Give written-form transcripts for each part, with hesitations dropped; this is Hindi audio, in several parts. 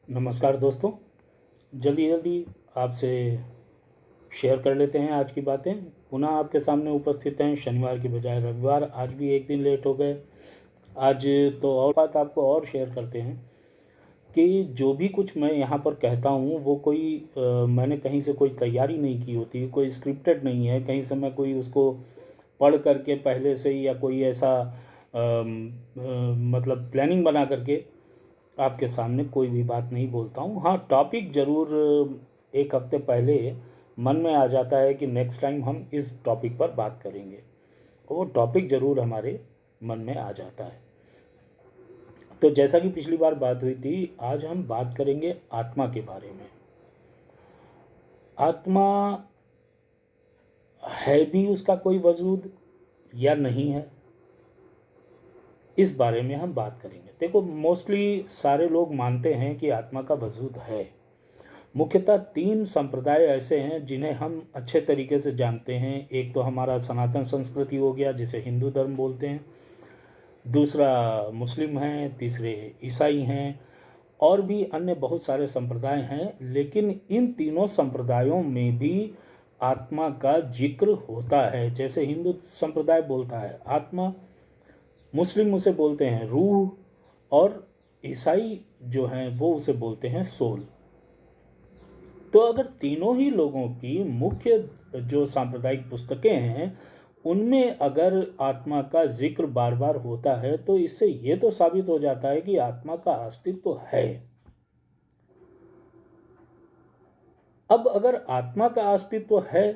नमस्कार दोस्तों। जल्दी जल्दी आपसे शेयर कर लेते हैं आज की बातें। पुनः आपके सामने उपस्थित हैं शनिवार की बजाय रविवार। आज भी एक दिन लेट हो गए। आज तो और बात आपको और शेयर करते हैं कि जो भी कुछ मैं यहाँ पर कहता हूँ वो कोई मैंने कहीं से कोई तैयारी नहीं की होती, कोई स्क्रिप्टेड नहीं है, कहीं से मैं कोई उसको पढ़ करके पहले से ही या कोई ऐसा मतलब प्लानिंग बना करके आपके सामने कोई भी बात नहीं बोलता हूँ। हाँ, टॉपिक ज़रूर एक हफ्ते पहले मन में आ जाता है कि नेक्स्ट टाइम हम इस टॉपिक पर बात करेंगे, और वो टॉपिक ज़रूर हमारे मन में आ जाता है। तो जैसा कि पिछली बार बात हुई थी, आज हम बात करेंगे आत्मा के बारे में। आत्मा है भी उसका कोई वजूद या नहीं है, इस बारे में हम बात करेंगे। देखो, मोस्टली सारे लोग मानते हैं कि आत्मा का वजूद है। मुख्यतः तीन संप्रदाय ऐसे हैं जिन्हें हम अच्छे तरीके से जानते हैं। एक तो हमारा सनातन संस्कृति हो गया, जिसे हिंदू धर्म बोलते हैं। दूसरा मुस्लिम हैं, तीसरे ईसाई हैं, और भी अन्य बहुत सारे संप्रदाय हैं। लेकिन इन तीनों संप्रदायों में भी आत्मा का जिक्र होता है। जैसे हिंदू संप्रदाय बोलता है आत्मा, मुस्लिम उसे बोलते हैं रूह, और ईसाई जो हैं वो उसे बोलते हैं सोल। तो अगर तीनों ही लोगों की मुख्य जो सांप्रदायिक पुस्तकें हैं उनमें अगर आत्मा का जिक्र बार बार होता है, तो इससे ये तो साबित हो जाता है कि आत्मा का अस्तित्व है। अब अगर आत्मा का अस्तित्व है,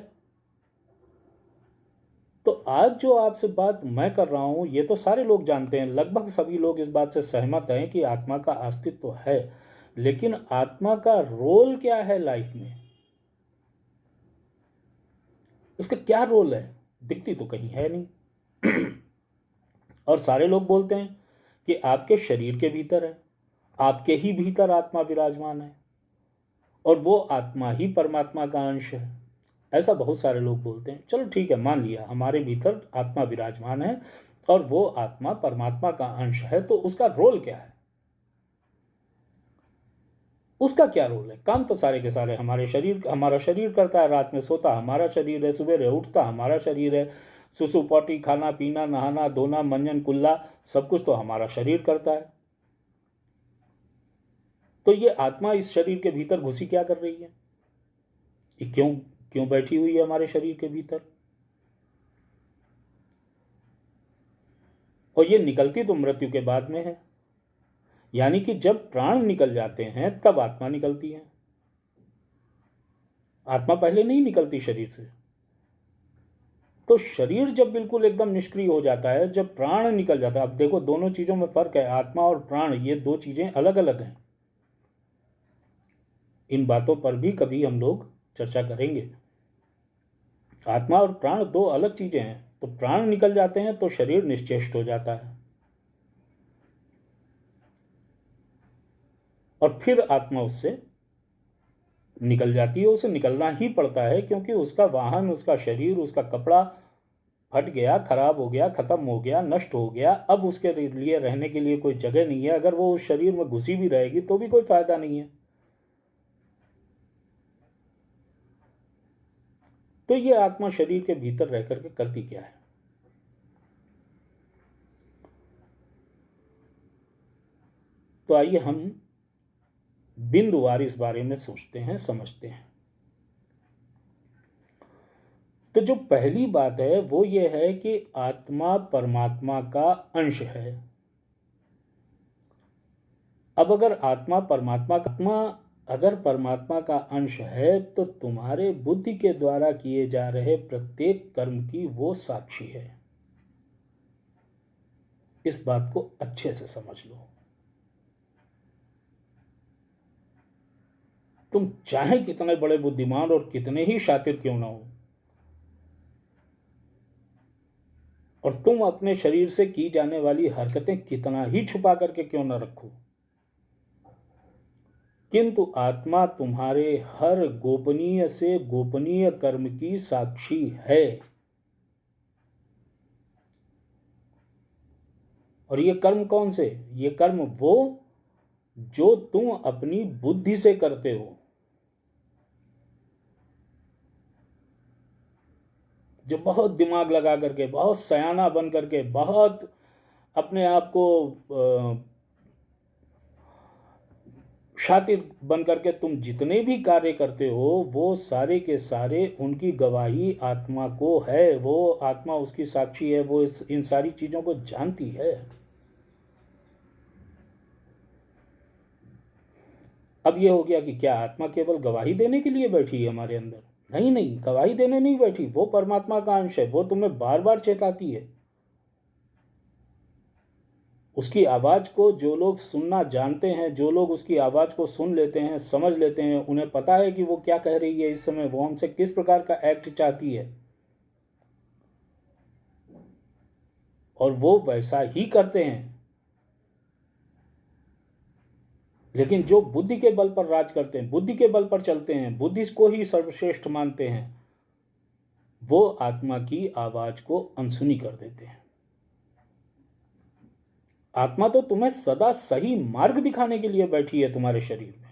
तो आज जो आपसे बात मैं कर रहा हूं ये तो सारे लोग जानते हैं, लगभग सभी लोग इस बात से सहमत हैं कि आत्मा का अस्तित्व है। लेकिन आत्मा का रोल क्या है लाइफ में, उसका क्या रोल है, दिखती तो कहीं है नहीं। और सारे लोग बोलते हैं कि आपके शरीर के भीतर है, आपके ही भीतर आत्मा विराजमान है, और वो आत्मा ही परमात्मा का अंश है। ऐसा बहुत सारे लोग बोलते हैं। चलो ठीक है, मान लिया हमारे भीतर आत्मा विराजमान है और वो आत्मा परमात्मा का अंश है, तो उसका रोल क्या है, उसका क्या रोल है? काम तो सारे के सारे हमारा शरीर करता है। रात में सोता हमारा शरीर है, सवेरे उठता हमारा शरीर है, सुसु पॉटी, खाना पीना, नहाना धोना, मंजन कुल्ला, सब कुछ तो हमारा शरीर करता है। तो ये आत्मा इस शरीर के भीतर घुसी क्या कर रही है? ये क्यों क्यों बैठी हुई है हमारे शरीर के भीतर? और ये निकलती तो मृत्यु के बाद में है, यानी कि जब प्राण निकल जाते हैं तब आत्मा निकलती है। आत्मा पहले नहीं निकलती शरीर से। तो शरीर जब बिल्कुल एकदम निष्क्रिय हो जाता है, जब प्राण निकल जाता है, अब देखो दोनों चीजों में फर्क है। आत्मा और प्राण ये दो चीजें अलग अलग हैं। इन बातों पर भी कभी हम लोग चर्चा करेंगे। आत्मा और प्राण दो अलग चीजें हैं। तो प्राण निकल जाते हैं तो शरीर निश्चेष्ट हो जाता है, और फिर आत्मा उससे निकल जाती है। उसे निकलना ही पड़ता है, क्योंकि उसका वाहन, उसका शरीर, उसका कपड़ा फट गया, खराब हो गया, खत्म हो गया, नष्ट हो गया। अब उसके लिए रहने के लिए कोई जगह नहीं है। अगर वो उस शरीर में घुसी भी रहेगी तो भी कोई फायदा नहीं है। तो ये आत्मा शरीर के भीतर रह करके करती क्या है? तो आइए हम बिंदुवार इस बारे में सोचते हैं, समझते हैं। तो जो पहली बात है वो ये है कि आत्मा परमात्मा का अंश है। अब अगर आत्मा अगर परमात्मा का अंश है, तो तुम्हारे बुद्धि के द्वारा किए जा रहे प्रत्येक कर्म की वो साक्षी है। इस बात को अच्छे से समझ लो। तुम चाहे कितने बड़े बुद्धिमान और कितने ही शातिर क्यों ना हो, और तुम अपने शरीर से की जाने वाली हरकतें कितना ही छुपा करके क्यों ना रखो, किंतु आत्मा तुम्हारे हर गोपनीय से गोपनीय कर्म की साक्षी है। और ये कर्म कौन से? ये कर्म वो जो तुम अपनी बुद्धि से करते हो, जो बहुत दिमाग लगा करके, बहुत सयाना बन करके, बहुत अपने आप को शातिर बन करके तुम जितने भी कार्य करते हो, वो सारे के सारे उनकी गवाही आत्मा को है। वो आत्मा उसकी साक्षी है, वो इन सारी चीजों को जानती है। अब ये हो गया कि क्या आत्मा केवल गवाही देने के लिए बैठी है हमारे अंदर? नहीं नहीं, गवाही देने नहीं बैठी, वो परमात्मा का अंश है। वो तुम्हें बार बार चेताती है। उसकी आवाज को जो लोग सुनना जानते हैं, जो लोग उसकी आवाज को सुन लेते हैं, समझ लेते हैं, उन्हें पता है कि वो क्या कह रही है इस समय, वो हमसे किस प्रकार का एक्ट चाहती है, और वो वैसा ही करते हैं। लेकिन जो बुद्धि के बल पर राज करते हैं, बुद्धि के बल पर चलते हैं, बुद्धि को ही सर्वश्रेष्ठ मानते हैं, वो आत्मा की आवाज को अनसुनी कर देते हैं। आत्मा तो तुम्हें सदा सही मार्ग दिखाने के लिए बैठी है तुम्हारे शरीर में।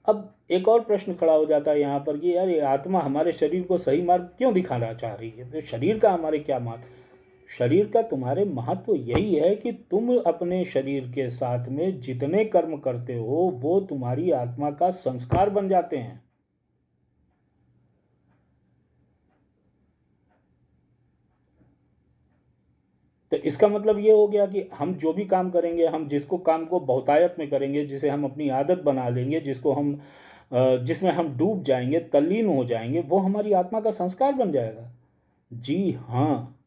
अब एक और प्रश्न खड़ा हो जाता है यहाँ पर कि यार, ये आत्मा हमारे शरीर को सही मार्ग क्यों दिखाना चाह रही है? तो शरीर का हमारे क्या महत्व? शरीर का तुम्हारे महत्व यही है कि तुम अपने शरीर के साथ में जितने कर्म करते हो, वो तुम्हारी आत्मा का संस्कार बन जाते हैं। तो इसका मतलब ये हो गया कि हम जो भी काम करेंगे, हम जिसको काम को बहुतायत में करेंगे, जिसे हम अपनी आदत बना लेंगे, जिसको हम जिसमें हम डूब जाएंगे, तल्लीन हो जाएंगे, वो हमारी आत्मा का संस्कार बन जाएगा। जी हाँ,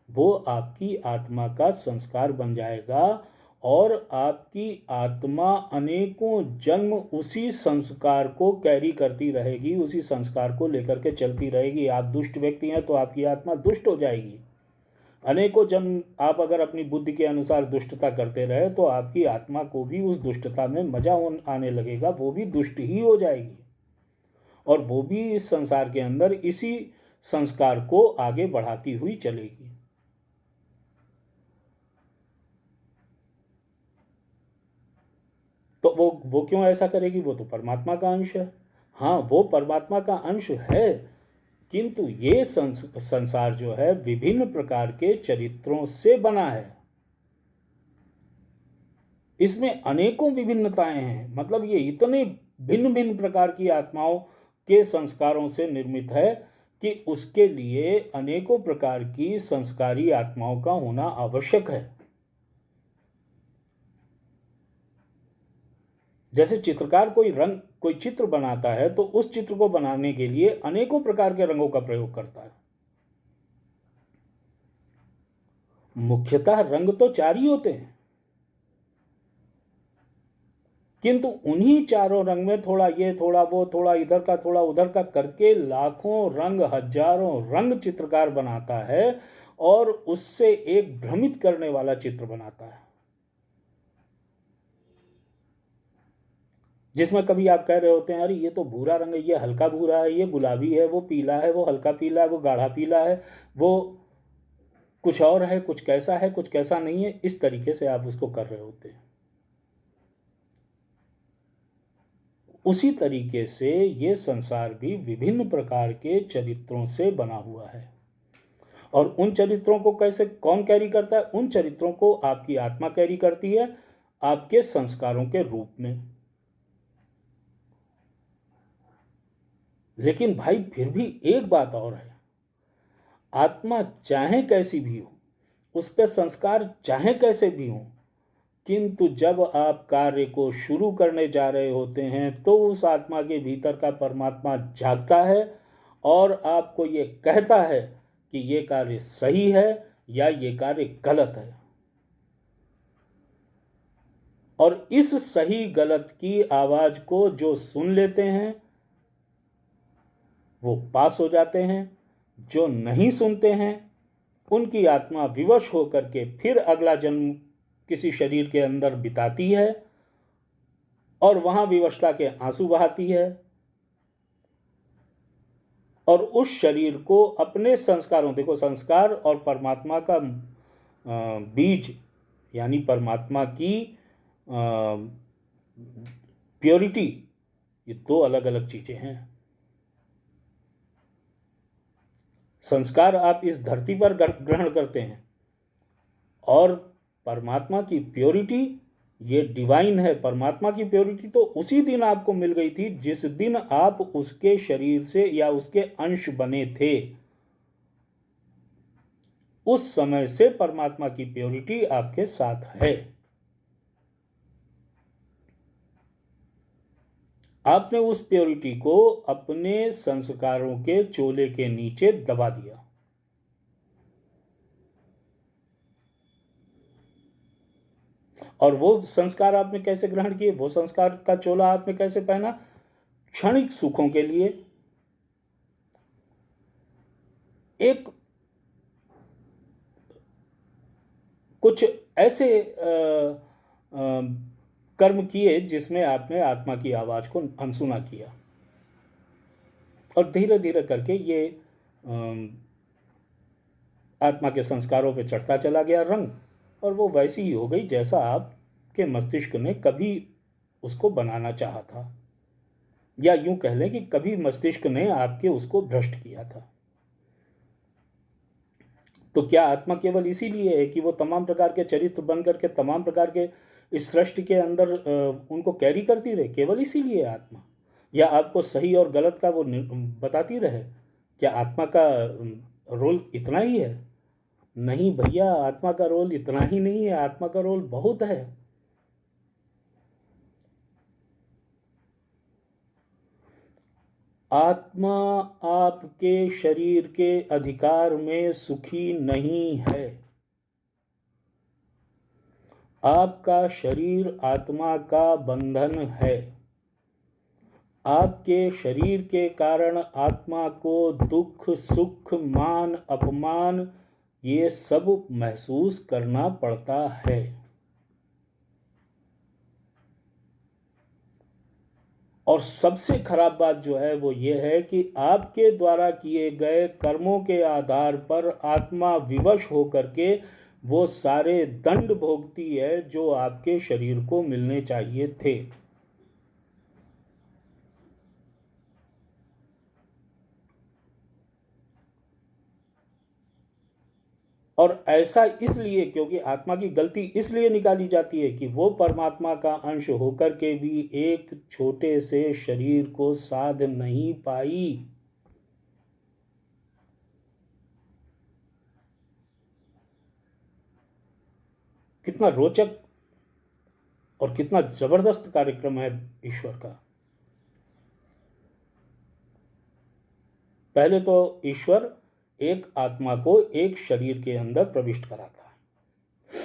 वो आपकी आत्मा का संस्कार बन जाएगा, और आपकी आत्मा अनेकों जन्म उसी संस्कार को कैरी करती रहेगी, उसी संस्कार को लेकर के चलती रहेगी। आप दुष्ट व्यक्ति हैं तो आपकी आत्मा दुष्ट हो जाएगी। अनेकों जन्म आप अगर अपनी बुद्धि के अनुसार दुष्टता करते रहे, तो आपकी आत्मा को भी उस दुष्टता में मजा आने लगेगा, वो भी दुष्ट ही हो जाएगी, और वो भी इस संसार के अंदर इसी संस्कार को आगे बढ़ाती हुई चलेगी। तो वो क्यों ऐसा करेगी? वो तो परमात्मा का अंश है। हाँ, वो परमात्मा का अंश है, किंतु ये संसार जो है विभिन्न प्रकार के चरित्रों से बना है। इसमें अनेकों विभिन्नताएं हैं, मतलब ये इतने भिन्न भिन्न प्रकार की आत्माओं के संस्कारों से निर्मित है कि उसके लिए अनेकों प्रकार की संस्कारी आत्माओं का होना आवश्यक है। जैसे चित्रकार कोई चित्र बनाता है, तो उस चित्र को बनाने के लिए अनेकों प्रकार के रंगों का प्रयोग करता है। मुख्यतः रंग तो चार ही होते हैं, किंतु उन्हीं चारों रंग में थोड़ा ये, थोड़ा वो, थोड़ा इधर का, थोड़ा उधर का करके लाखों रंग, हजारों रंग चित्रकार बनाता है, और उससे एक भ्रमित करने वाला चित्र बनाता है, जिसमें कभी आप कह रहे होते हैं अरे ये तो भूरा रंग है, ये हल्का भूरा है, ये गुलाबी है, वो पीला है, वो हल्का पीला है, वो गाढ़ा पीला है, वो कुछ और है, कुछ कैसा है, कुछ कैसा नहीं है। इस तरीके से आप उसको कर रहे होते हैं। उसी तरीके से ये संसार भी विभिन्न प्रकार के चरित्रों से बना हुआ है, और उन चरित्रों को कैसे कौन कैरी करता है? उन चरित्रों को आपकी आत्मा कैरी करती है, आपके संस्कारों के रूप में। लेकिन भाई, फिर भी एक बात और है, आत्मा चाहे कैसी भी हो, उस पर संस्कार चाहे कैसे भी हो, किंतु जब आप कार्य को शुरू करने जा रहे होते हैं, तो उस आत्मा के भीतर का परमात्मा जागता है, और आपको ये कहता है कि ये कार्य सही है या ये कार्य गलत है। और इस सही गलत की आवाज को जो सुन लेते हैं, वो पास हो जाते हैं। जो नहीं सुनते हैं, उनकी आत्मा विवश होकर के फिर अगला जन्म किसी शरीर के अंदर बिताती है, और वहां विवशता के आंसू बहाती है, और उस शरीर को अपने संस्कारों, देखो संस्कार और परमात्मा का बीज यानी परमात्मा की प्योरिटी, ये दो अलग अलग चीजें हैं। संस्कार आप इस धरती पर ग्रहण करते हैं और परमात्मा की प्योरिटी ये डिवाइन है। परमात्मा की प्योरिटी तो उसी दिन आपको मिल गई थी जिस दिन आप उसके शरीर से या उसके अंश बने थे। उस समय से परमात्मा की प्योरिटी आपके साथ है। आपने उस प्योरिटी को अपने संस्कारों के चोले के नीचे दबा दिया। और वो संस्कार आपने कैसे ग्रहण किए, वो संस्कार का चोला आपने कैसे पहना? क्षणिक सुखों के लिए, एक कुछ ऐसे कर्म किए जिसमें आपने आत्मा की आवाज को अनसुना किया, और धीरे धीरे करके ये आत्मा के संस्कारों पे चढ़ता चला गया रंग, और वो वैसी ही हो गई जैसा आपके मस्तिष्क ने कभी उसको बनाना चाहा था, या यूं कह लें कि कभी मस्तिष्क ने आपके उसको भ्रष्ट किया था। तो क्या आत्मा केवल इसीलिए है कि वो तमाम प्रकार के चरित्र बन करके तमाम प्रकार के इस सृष्टि के अंदर उनको कैरी करती रहे? केवल इसीलिए आत्मा, या आपको सही और गलत का वो बताती रहे? क्या आत्मा का रोल इतना ही है? नहीं भैया, आत्मा का रोल इतना ही नहीं है, आत्मा का रोल बहुत है। आत्मा आपके शरीर के अधिकार में सुखी नहीं है। आपका शरीर आत्मा का बंधन है। आपके शरीर के कारण आत्मा को दुख, सुख, मान, अपमान ये सब महसूस करना पड़ता है। और सबसे खराब बात जो है वो ये है कि आपके द्वारा किए गए कर्मों के आधार पर आत्मा विवश होकर के वो सारे दंड भोगती है जो आपके शरीर को मिलने चाहिए थे। और ऐसा इसलिए क्योंकि आत्मा की गलती इसलिए निकाली जाती है कि वो परमात्मा का अंश होकर के भी एक छोटे से शरीर को साध नहीं पाई। कितना रोचक और कितना जबरदस्त कार्यक्रम है ईश्वर का। पहले तो ईश्वर एक आत्मा को एक शरीर के अंदर प्रविष्ट कराता है,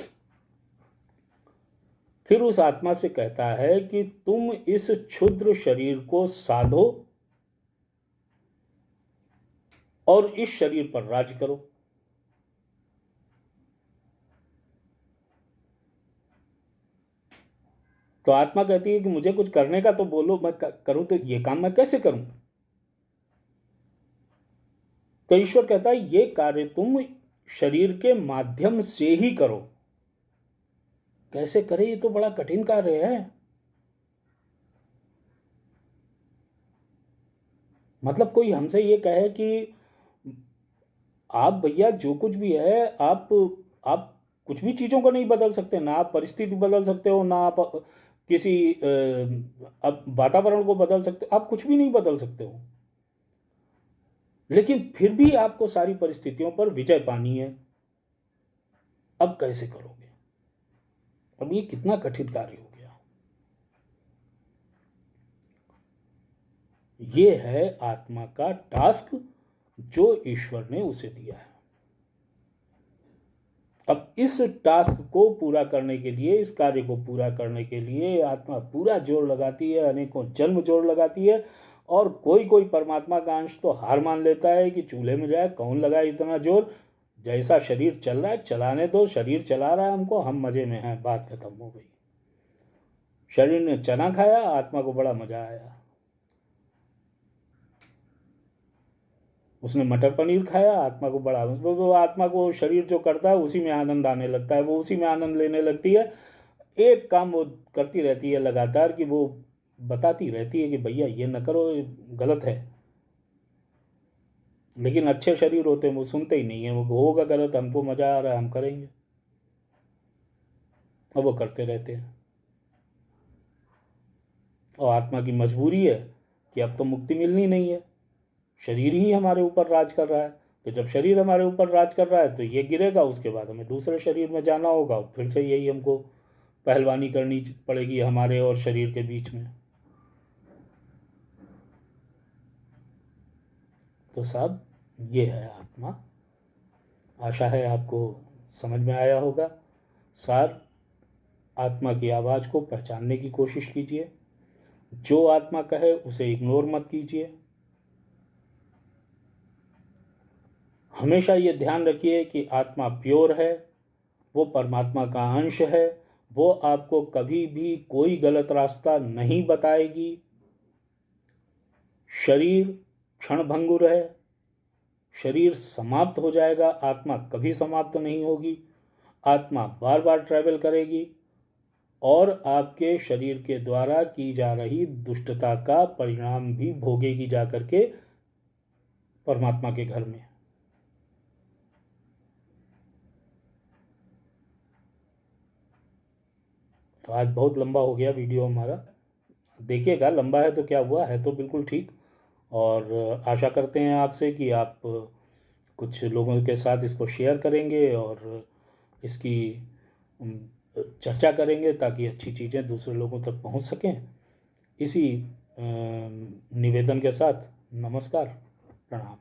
फिर उस आत्मा से कहता है कि तुम इस क्षुद्र शरीर को साधो और इस शरीर पर राज करो। तो आत्मा कहती है कि मुझे कुछ करने का तो बोलो, मैं करूं तो ये काम मैं कैसे करूं? तो ईश्वर कहता है ये कार्य तुम शरीर के माध्यम से ही करो। कैसे करे? ये तो बड़ा कठिन कार्य है। मतलब कोई हमसे ये कहे कि आप भैया जो कुछ भी है, आप कुछ भी चीजों को नहीं बदल सकते, ना आप परिस्थिति बदल सकते हो, ना आप किसी अब वातावरण को बदल सकते हो, आप कुछ भी नहीं बदल सकते हो, लेकिन फिर भी आपको सारी परिस्थितियों पर विजय पानी है। अब कैसे करोगे? अब ये कितना कठिन कार्य हो गया। ये है आत्मा का टास्क जो ईश्वर ने उसे दिया है। अब इस टास्क को पूरा करने के लिए, इस कार्य को पूरा करने के लिए आत्मा पूरा जोर लगाती है, अनेकों जन्म जोर लगाती है, और कोई कोई परमात्मा का अंश तो हार मान लेता है कि चूल्हे में जाए, कौन लगाए इतना जोर, जैसा शरीर चल रहा है चलाने दो, शरीर चला रहा है हमको, हम मजे में हैं, बात खत्म हो गई। शरीर ने चना खाया, आत्मा को बड़ा मजा आया। उसने मटर पनीर खाया, आत्मा को बड़ा, वो आत्मा को शरीर जो करता है उसी में आनंद आने लगता है, वो उसी में आनंद लेने लगती है। एक काम वो करती रहती है लगातार कि वो बताती रहती है कि भैया ये न करो, ये गलत है। लेकिन अच्छे शरीर होते हैं वो सुनते ही नहीं है, वो होगा गलत, हमको मजा आ रहा है हम करेंगे, और वो करते रहते हैं। और आत्मा की मजबूरी है कि अब तो मुक्ति मिलनी नहीं है, शरीर ही हमारे ऊपर राज कर रहा है। तो जब शरीर हमारे ऊपर राज कर रहा है तो ये गिरेगा, उसके बाद हमें दूसरे शरीर में जाना होगा, फिर से यही हमको पहलवानी करनी पड़ेगी हमारे और शरीर के बीच में। तो साहब ये है आत्मा। आशा है आपको समझ में आया होगा। सार, आत्मा की आवाज़ को पहचानने की कोशिश कीजिए, जो आत्मा कहे उसे इग्नोर मत कीजिए। हमेशा ये ध्यान रखिए कि आत्मा प्योर है, वो परमात्मा का अंश है, वो आपको कभी भी कोई गलत रास्ता नहीं बताएगी। शरीर क्षणभंगुर है, शरीर समाप्त हो जाएगा, आत्मा कभी समाप्त नहीं होगी। आत्मा बार बार ट्रैवल करेगी और आपके शरीर के द्वारा की जा रही दुष्टता का परिणाम भी भोगेगी जाकर के परमात्मा के घर में। तो आज बहुत लंबा हो गया वीडियो हमारा, देखिएगा लंबा है तो क्या हुआ, है तो बिल्कुल ठीक। और आशा करते हैं आपसे कि आप कुछ लोगों के साथ इसको शेयर करेंगे और इसकी चर्चा करेंगे ताकि अच्छी चीज़ें दूसरे लोगों तक पहुंच सकें। इसी निवेदन के साथ नमस्कार, प्रणाम।